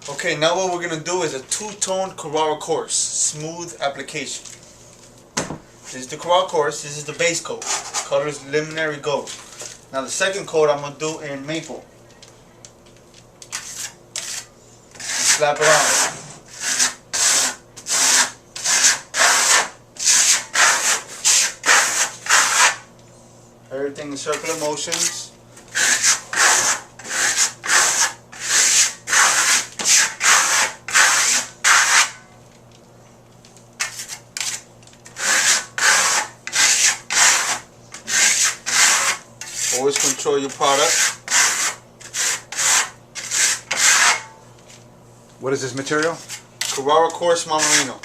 Okay, now what we're going to do is a two-tone Carrara Coarse smooth application. This is the Carrara Coarse, this is the base coat. Color is Luminary Gold. Now the second coat I'm going to do in Maple. Slap it on. Everything in circular motions. Always control your product. What is this material? Carrara Coarse Marmorino.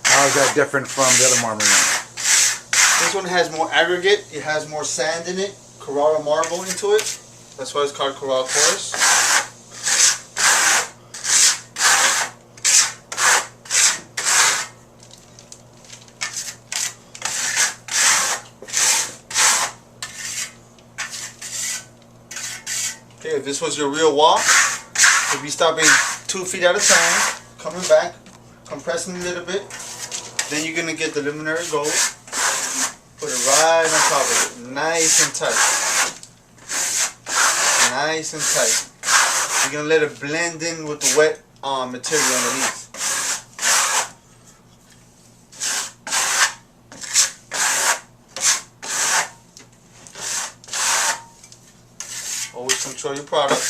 How is that different from the other Marmorino? This one has more aggregate, it has more sand in it, Carrara marble into it. That's why it's called Carrara Coarse. Okay, if this was your real walk, if you stop in 2 feet at a time, coming back, compressing a little bit, then you're going to get the Luminary Gold. Put it right on top of it, nice and tight. Nice and tight. You're going to let it blend in with the wet material underneath. Always control your product.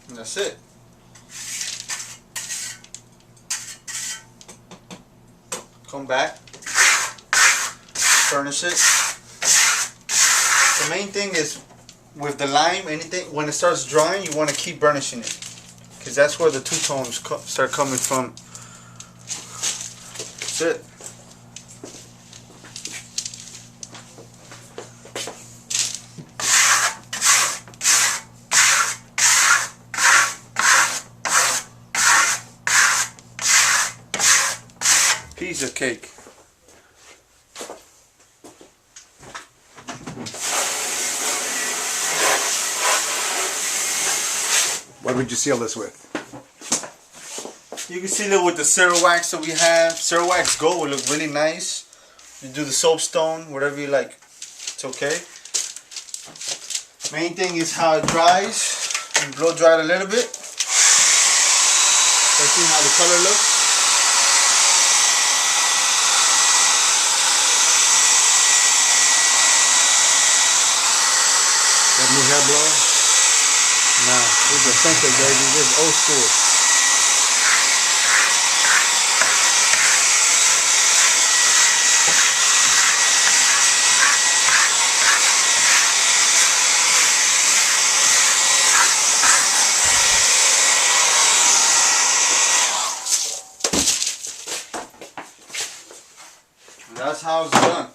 And that's it. Come back, furnish it. The main thing is with the lime, anything when it starts drying, you want to keep burnishing it, because that's where the two tones start coming from. That's it. Piece of cake. What would you seal this with? You can seal it with the Wax that we have. Wax Gold will look really nice. You do the soapstone, whatever you like. It's okay. Main thing is how it dries. You blow dry it a little bit. Let's see how the color looks. That new hair blower? Nah, this is authentic, baby. This is old school. That's how it's done.